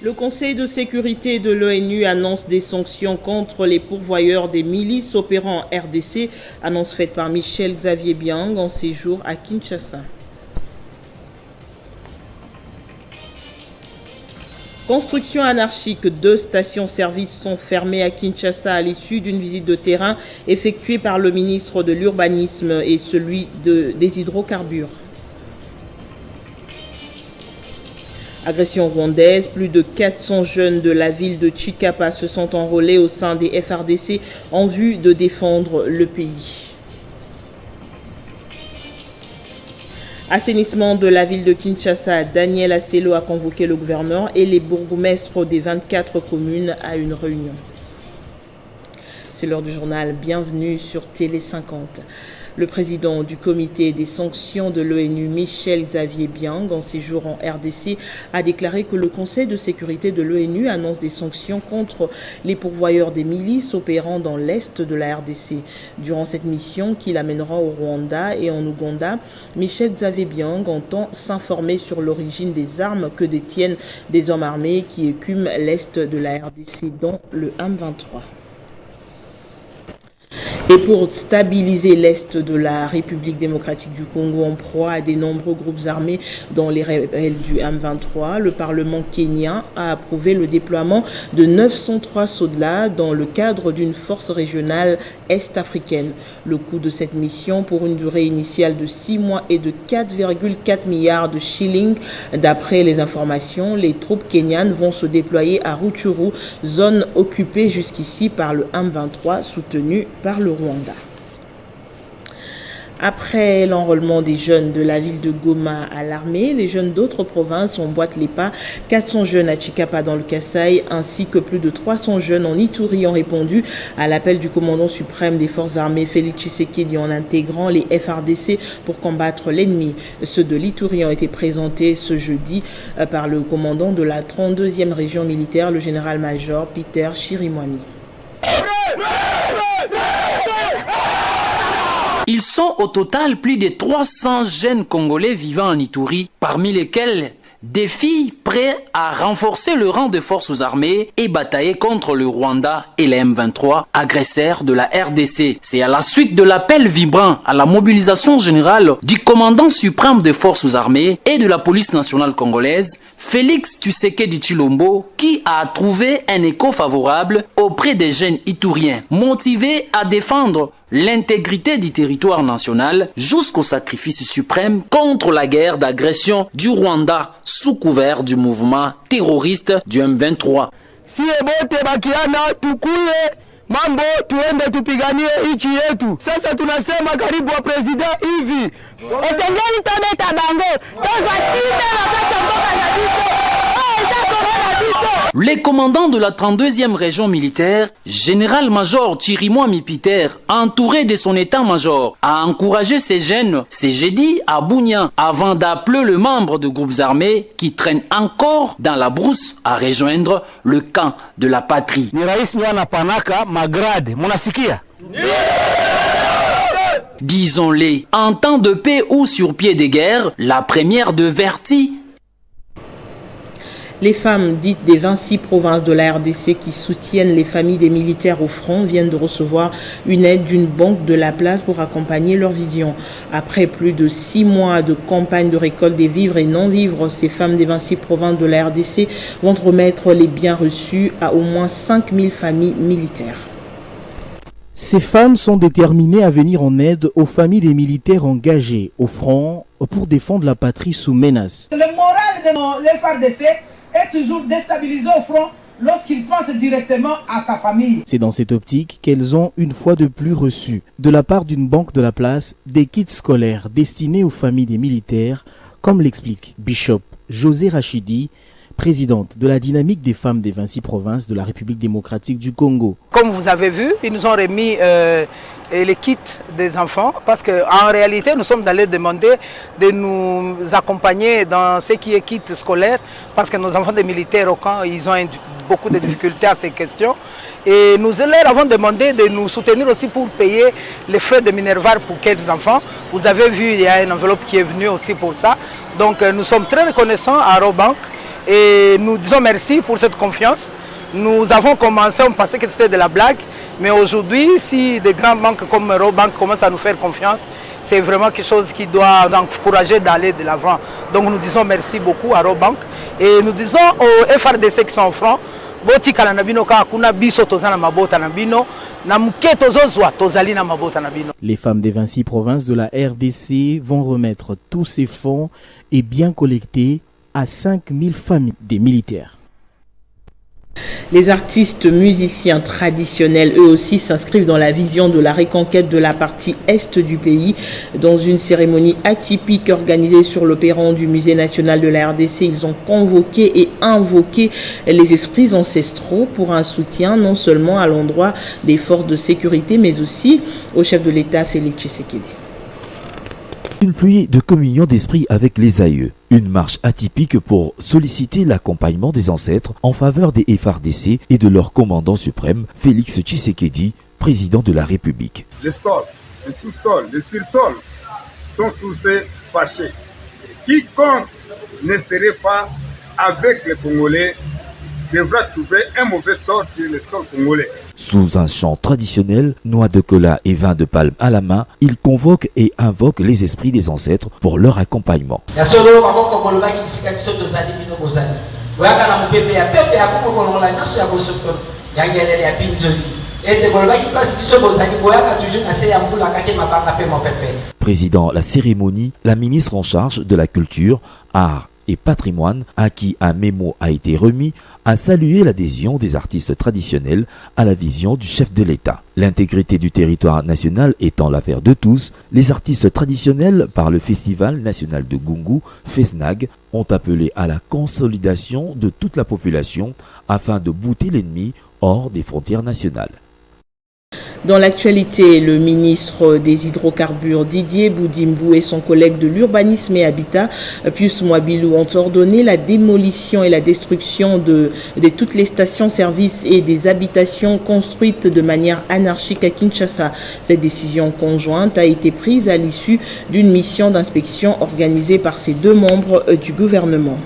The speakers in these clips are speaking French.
Le Conseil de sécurité de l'ONU annonce des sanctions contre les pourvoyeurs des milices opérant en RDC, annonce faite par Michel Xavier Biang en séjour à Kinshasa. Construction anarchique, 2 stations-service sont fermées à Kinshasa à l'issue d'une visite de terrain effectuée par le ministre de l'Urbanisme et celui des hydrocarbures. Agression rwandaise, plus de 400 jeunes de la ville de Chikapa se sont enrôlés au sein des FRDC en vue de défendre le pays. Assainissement de la ville de Kinshasa, Daniel Asselo a convoqué le gouverneur et les bourgmestres des 24 communes à une réunion. C'est l'heure du journal, bienvenue sur Télé 50. Le président du comité des sanctions de l'ONU, Michel Xavier Biang, en séjour en RDC, a déclaré que le Conseil de sécurité de l'ONU annonce des sanctions contre les pourvoyeurs des milices opérant dans l'est de la RDC. Durant cette mission qu'il amènera au Rwanda et en Ouganda, Michel Xavier Biang entend s'informer sur l'origine des armes que détiennent des hommes armés qui écument l'est de la RDC, dont le M23. Et pour stabiliser l'est de la République démocratique du Congo en proie à des nombreux groupes armés dont les rebelles du M23, le Parlement kenyan a approuvé le déploiement de 903 soldats dans le cadre d'une force régionale est-africaine. Le coût de cette mission, pour une durée initiale de 6 mois, est de 4,4 milliards de shillings. D'après les informations, les troupes kenyanes vont se déployer à Rutshuru, zone occupée jusqu'ici par le M23, soutenu par le Rwanda. Après l'enrôlement des jeunes de la ville de Goma à l'armée, les jeunes d'autres provinces emboîtent les pas. 400 jeunes à Chikapa dans le Kasaï ainsi que plus de 300 jeunes en Ituri ont répondu à l'appel du commandant suprême des forces armées Félix Tshisekedi en intégrant les FRDC pour combattre l'ennemi. Ceux de l'Ituri ont été présentés ce jeudi par le commandant de la 32e région militaire, le général-major Peter Chirimwami. Ils sont au total plus de 300 jeunes Congolais vivant en Ituri, parmi lesquels des filles prêtes à renforcer le rang des forces armées et batailler contre le Rwanda et les M23, agresseurs de la RDC. C'est à la suite de l'appel vibrant à la mobilisation générale du commandant suprême des forces armées et de la police nationale congolaise, Félix Tshisekedi Tshilombo, qui a trouvé un écho favorable auprès des jeunes Ituriens, motivés à défendre l'intégrité du territoire national jusqu'au sacrifice suprême contre la guerre d'agression du Rwanda sous couvert du mouvement terroriste du M23. Si ebote bakiana tukuye mambo tuende tupiganie nchi yetu. Sasa tunasema karibu wa president hivi. Esengeli tabeta bango. Tozatine wakati mboka na biso. Les commandants de la 32e région militaire, général-major Chirimwami Peter, entouré de son état-major, a encouragé ces jeunes ce jeudi à Bunia avant d'appeler le membre de groupes armés qui traînent encore dans la brousse à rejoindre le camp de la patrie. Disons-les, en temps de paix ou sur pied de guerre, la première de Verti. Les femmes dites des 26 provinces de la RDC qui soutiennent les familles des militaires au front viennent de recevoir une aide d'une banque de la place pour accompagner leur vision. Après plus de 6 mois de campagne de récolte des vivres et non-vivres, ces femmes des 26 provinces de la RDC vont remettre les biens reçus à au moins 5000 familles militaires. Ces femmes sont déterminées à venir en aide aux familles des militaires engagés au front pour défendre la patrie sous menace. Le moral de l'FRDC est toujours déstabilisé au front lorsqu'il pense directement à sa famille. C'est dans cette optique qu'elles ont une fois de plus reçu, de la part d'une banque de la place, des kits scolaires destinés aux familles des militaires, comme l'explique Bishop José Rachidi, présidente de la dynamique des femmes des 26 provinces de la République démocratique du Congo. Comme vous avez vu, ils nous ont remis les kits des enfants parce qu'en réalité, nous sommes allés demander de nous accompagner dans ce qui est kit scolaire parce que nos enfants des militaires au camp, ils ont beaucoup de difficultés à ces questions. Et nous leur avons demandé de nous soutenir aussi pour payer les frais de Minerval pour quelques enfants. Vous avez vu, il y a une enveloppe qui est venue aussi pour ça. Donc nous sommes très reconnaissants à Robank Et nous disons merci pour cette confiance. Nous avons commencé, on pensait que c'était de la blague, mais aujourd'hui, si des grandes banques comme Eurobank commencent à nous faire confiance, c'est vraiment quelque chose qui doit nous encourager d'aller de l'avant. Donc nous disons merci beaucoup à Eurobank et nous disons aux FRDC qui sont en front, les femmes des 26 provinces de la RDC vont remettre tous ces fonds et biens collectés à 5000 familles des militaires. Les artistes musiciens traditionnels, eux aussi, s'inscrivent dans la vision de la reconquête de la partie est du pays. Dans une cérémonie atypique organisée sur le perron du Musée national de la RDC, ils ont convoqué et invoqué les esprits ancestraux pour un soutien non seulement à l'endroit des forces de sécurité, mais aussi au chef de l'État, Félix Tshisekedi. Une pluie de communion d'esprit avec les aïeux. Une marche atypique pour solliciter l'accompagnement des ancêtres en faveur des FARDC et de leur commandant suprême, Félix Tshisekedi, président de la République. Le sol, le sous-sol, le sur-sol sont tous fâchés. Quiconque ne serait pas avec les Congolais devra trouver un mauvais sort sur le sol congolais. Sous un chant traditionnel, noix de cola et vin de palme à la main, il convoque et invoque les esprits des ancêtres pour leur accompagnement. Président la cérémonie, la ministre en charge de la culture, art et patrimoine, à qui un mémo a été remis, a salué l'adhésion des artistes traditionnels à la vision du chef de l'État. L'intégrité du territoire national étant l'affaire de tous, les artistes traditionnels, par le Festival national de Gungu, FESNAG, ont appelé à la consolidation de toute la population afin de bouter l'ennemi hors des frontières nationales. Dans l'actualité, le ministre des Hydrocarbures Didier Boudimbo et son collègue de l'Urbanisme et Habitat, Pius Mwabilou, ont ordonné la démolition et la destruction de toutes les stations-service et des habitations construites de manière anarchique à Kinshasa. Cette décision conjointe a été prise à l'issue d'une mission d'inspection organisée par ces deux membres du gouvernement.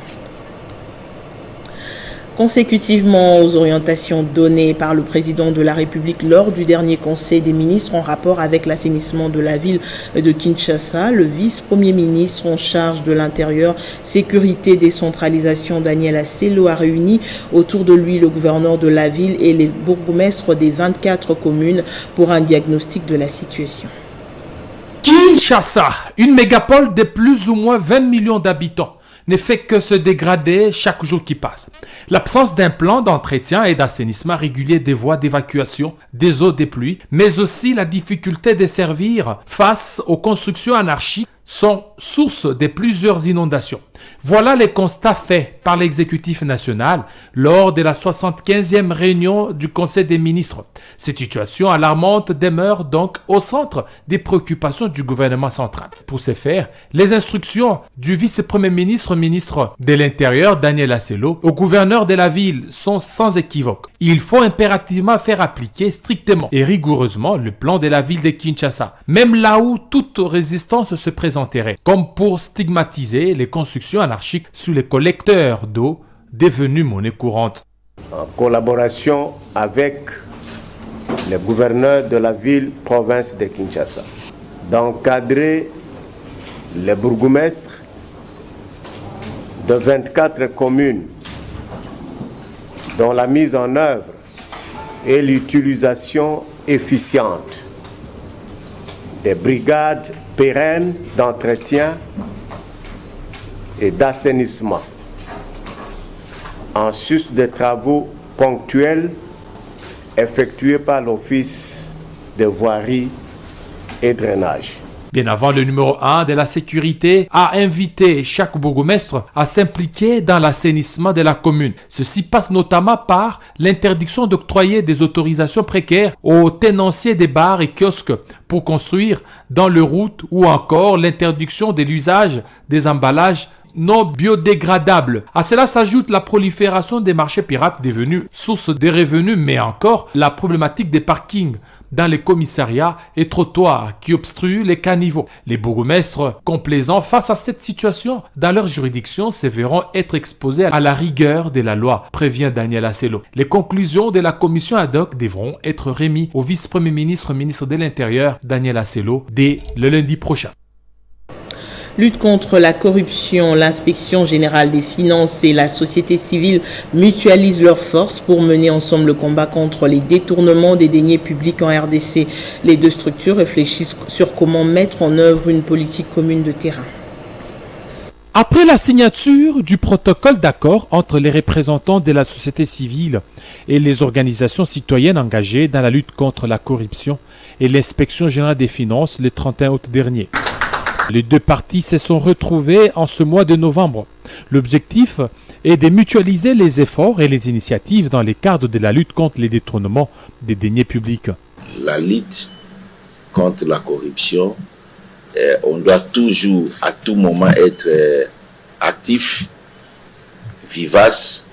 Consécutivement aux orientations données par le président de la République lors du dernier conseil des ministres en rapport avec l'assainissement de la ville de Kinshasa, le vice-premier ministre en charge de l'intérieur, sécurité, décentralisation, Daniel Asselo, a réuni autour de lui le gouverneur de la ville et les bourgmestres des 24 communes pour un diagnostic de la situation. Kinshasa, une mégapole de plus ou moins 20 millions d'habitants, ne fait que se dégrader chaque jour qui passe. L'absence d'un plan d'entretien et d'assainissement régulier des voies d'évacuation des eaux des pluies, mais aussi la difficulté de servir face aux constructions anarchiques sont source de plusieurs inondations. Voilà les constats faits par l'exécutif national lors de la 75e réunion du Conseil des ministres. Cette situation alarmante demeure donc au centre des préoccupations du gouvernement central. Pour ce faire, les instructions du vice-premier ministre, ministre de l'Intérieur, Daniel Asselo, au gouverneur de la ville sont sans équivoque. Il faut impérativement faire appliquer strictement et rigoureusement le plan de la ville de Kinshasa, même là où toute résistance se présenterait, comme pour stigmatiser les constructions anarchiques sur les collecteurs d'eau devenus monnaie courante. En collaboration avec le gouverneur de la ville-province de Kinshasa, d'encadrer les bourgmestres de 24 communes dont la mise en œuvre et l'utilisation efficiente des brigades pérennes d'entretien et d'assainissement, en sus des travaux ponctuels effectués par l'Office de voirie et drainage. Bien avant, le numéro 1 de la sécurité a invité chaque bourgmestre à s'impliquer dans l'assainissement de la commune. Ceci passe notamment par l'interdiction d'octroyer des autorisations précaires aux tenanciers des bars et kiosques pour construire dans les routes ou encore l'interdiction de l'usage des emballages non biodégradables. À cela s'ajoute la prolifération des marchés pirates devenus source de revenus, mais encore la problématique des parkings dans les commissariats et trottoirs qui obstruent les caniveaux. Les bourgmestres, complaisants face à cette situation dans leur juridiction, se verront être exposés à la rigueur de la loi, prévient Daniel Assello. Les conclusions de la commission ad hoc devront être remises au vice-premier ministre, ministre de l'Intérieur, Daniel Assello, dès le lundi prochain. Lutte contre la corruption, l'inspection générale des finances et la société civile mutualisent leurs forces pour mener ensemble le combat contre les détournements des deniers publics en RDC. Les deux structures réfléchissent sur comment mettre en œuvre une politique commune de terrain. Après la signature du protocole d'accord entre les représentants de la société civile et les organisations citoyennes engagées dans la lutte contre la corruption et l'inspection générale des finances le 31 août dernier, les deux parties se sont retrouvées en ce mois de novembre. L'objectif est de mutualiser les efforts et les initiatives dans le cadre de la lutte contre les détournements des deniers publics. La lutte contre la corruption, on doit toujours, à tout moment, être actif, vivace,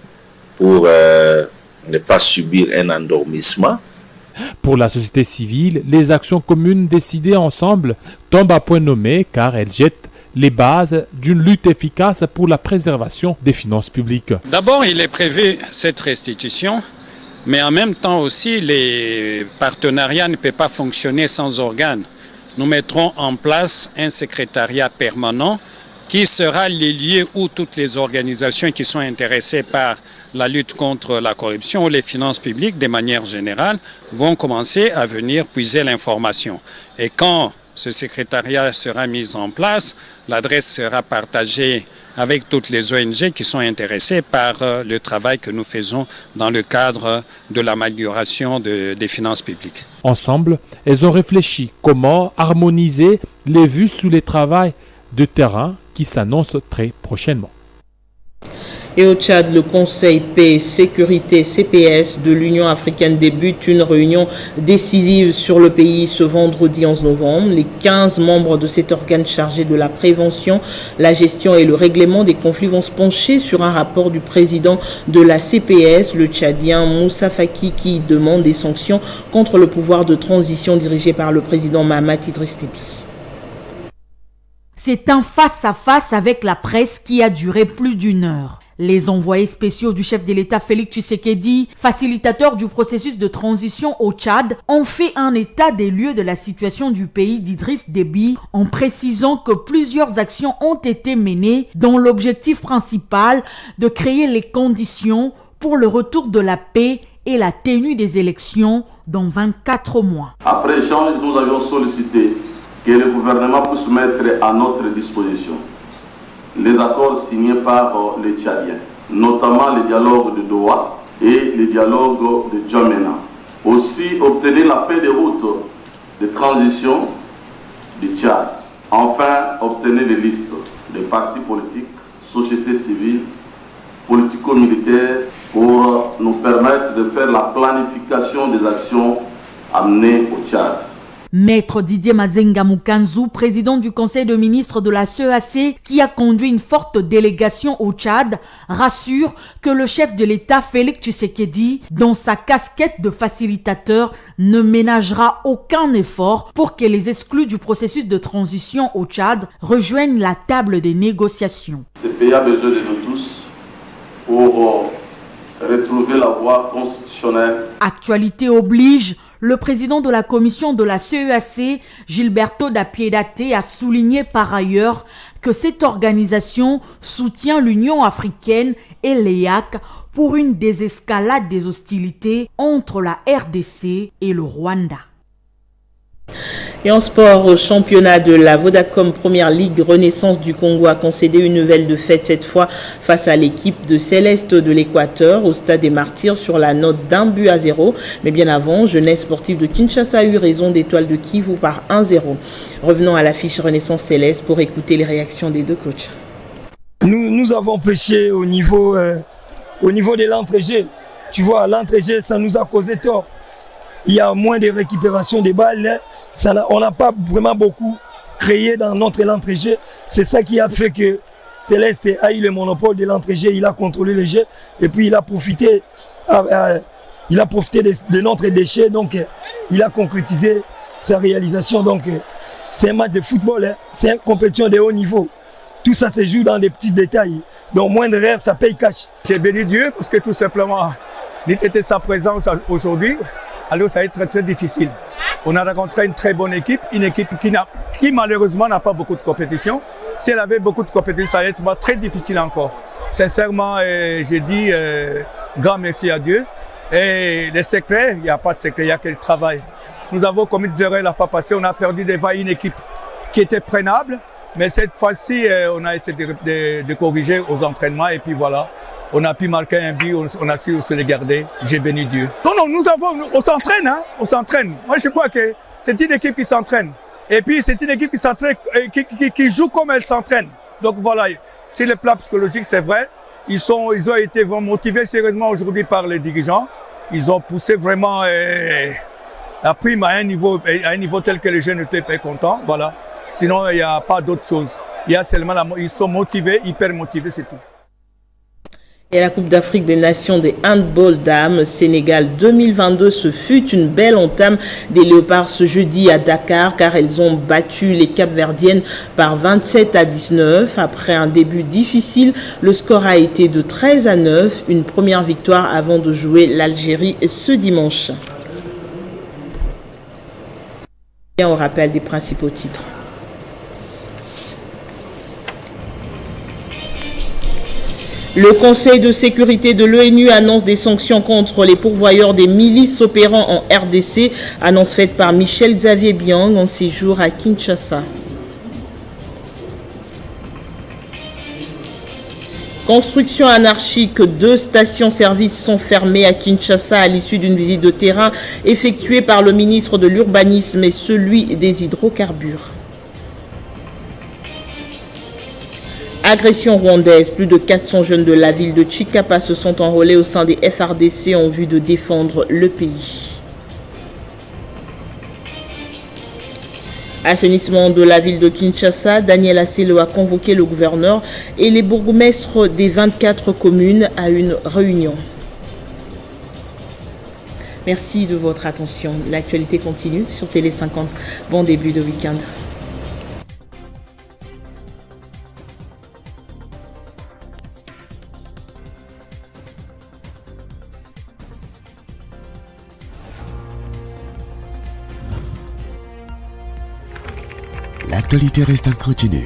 pour ne pas subir un endormissement. Pour la société civile, les actions communes décidées ensemble tombent à point nommé car elles jettent les bases d'une lutte efficace pour la préservation des finances publiques. D'abord, il est prévu cette restitution, mais en même temps aussi, les partenariats ne peuvent pas fonctionner sans organes. Nous mettrons en place un secrétariat permanent qui sera le lieu où toutes les organisations qui sont intéressées par la lutte contre la corruption ou les finances publiques, de manière générale, vont commencer à venir puiser l'information. Et quand ce secrétariat sera mis en place, l'adresse sera partagée avec toutes les ONG qui sont intéressées par le travail que nous faisons dans le cadre de l'amélioration des finances publiques. Ensemble, elles ont réfléchi comment harmoniser les vues sur les travaux de terrain qui s'annonce très prochainement. Et au Tchad, le Conseil paix et sécurité CPS de l'Union africaine débute une réunion décisive sur le pays ce vendredi 11 novembre. Les 15 membres de cet organe chargé de la prévention, la gestion et le règlement des conflits vont se pencher sur un rapport du président de la CPS, le Tchadien Moussa Faki, qui demande des sanctions contre le pouvoir de transition dirigé par le président Mahamat Idriss Déby. C'est un face-à-face avec la presse qui a duré plus d'une heure. Les envoyés spéciaux du chef de l'État Félix Tshisekedi, facilitateurs du processus de transition au Tchad, ont fait un état des lieux de la situation du pays d'Idriss Déby en précisant que plusieurs actions ont été menées dont l'objectif principal de créer les conditions pour le retour de la paix et la tenue des élections dans 24 mois. Après échange, nous avions sollicité que le gouvernement puisse mettre à notre disposition les accords signés par les Tchadiens, notamment le dialogue de Doha et le dialogue de Djamena. Aussi, obtenir la feuille de route de transition du Tchad. Enfin, obtenir les listes des partis politiques, sociétés civiles, politico-militaires pour nous permettre de faire la planification des actions amenées au Tchad. Maître Didier Mazenga Mukanzu, président du conseil de ministres de la CEAC, qui a conduit une forte délégation au Tchad, rassure que le chef de l'État Félix Tshisekedi, dans sa casquette de facilitateur, ne ménagera aucun effort pour que les exclus du processus de transition au Tchad rejoignent la table des négociations. Ce pays a besoin de nous tous pour retrouver la voie constitutionnelle. Actualité oblige. Le président de la commission de la CEAC, Gilberto da Piedade, a souligné par ailleurs que cette organisation soutient l'Union africaine et l'EAC pour une désescalade des hostilités entre la RDC et le Rwanda. Et en sport, au championnat de la Vodacom Première Ligue, Renaissance du Congo a concédé une nouvelle défaite cette fois face à l'équipe de Céleste de l'Équateur au Stade des Martyrs sur la note d'1-0. Mais bien avant, Jeunesse sportive de Kinshasa a eu raison d'Étoile de Kivu par 1-0. Revenons à l'affiche Renaissance Céleste pour écouter les réactions des deux coachs. Nous avons pêché au niveau de l'entrejeu. Tu vois, l'entrejeu, ça nous a causé tort. Il y a moins de récupération des balles. On n'a pas vraiment beaucoup créé dans notre entrejeu. C'est ça qui a fait que Céleste a eu le monopole de l'entrejeu. Il a contrôlé le jeu et puis il a profité il a profité de notre déchet, donc il a concrétisé sa réalisation. Donc c'est un match de football, hein. C'est une compétition de haut niveau. Tout ça se joue dans des petits détails. Donc moindre rêve, ça paye cash. J'ai béni Dieu parce que tout simplement, n'était sa présence aujourd'hui, alors ça va être très très difficile. On a rencontré une très bonne équipe, une équipe qui malheureusement n'a pas beaucoup de compétition. Si elle avait beaucoup de compétition, ça allait être très difficile encore. Sincèrement, j'ai dit grand merci à Dieu. Et les secrets, il n'y a pas de secret, il n'y a que le travail. Nous avons commis des erreurs la fois passée, on a perdu une équipe qui était prenable. Mais cette fois-ci, on a essayé de corriger aux entraînements et puis voilà. On a pu marquer un but, on a su se les garder. J'ai béni Dieu. Non, on s'entraîne, hein, on s'entraîne. Moi, je crois que c'est une équipe qui s'entraîne. Et puis, c'est une équipe qui s'entraîne, qui joue comme elle s'entraîne. Donc voilà, sur le plan psychologique, c'est vrai. Ils ont été motivés sérieusement aujourd'hui par les dirigeants. Ils ont poussé vraiment la prime à un niveau tel que les jeunes étaient très contents. Voilà. Sinon, il n'y a pas d'autre chose. Il y a seulement ils sont motivés, hyper motivés, c'est tout. Et la Coupe d'Afrique des Nations des handball dames Sénégal 2022, ce fut une belle entame des Léopards ce jeudi à Dakar car elles ont battu les Cap-Verdiennes par 27-19. Après un début difficile, le score a été de 13-9, une première victoire avant de jouer l'Algérie ce dimanche. Et on rappelle des principaux titres. Le Conseil de sécurité de l'ONU annonce des sanctions contre les pourvoyeurs des milices opérant en RDC, annonce faite par Michel Xavier Biang en séjour à Kinshasa. Construction anarchique, 2 stations-service sont fermées à Kinshasa à l'issue d'une visite de terrain effectuée par le ministre de l'Urbanisme et celui des hydrocarbures. Agression rwandaise, plus de 400 jeunes de la ville de Chikapa se sont enrôlés au sein des FRDC en vue de défendre le pays. Assainissement de la ville de Kinshasa, Daniel Asselo a convoqué le gouverneur et les bourgmestres des 24 communes à une réunion. Merci de votre attention. L'actualité continue sur Télé 50. Bon début de week-end. L'actualité reste en continu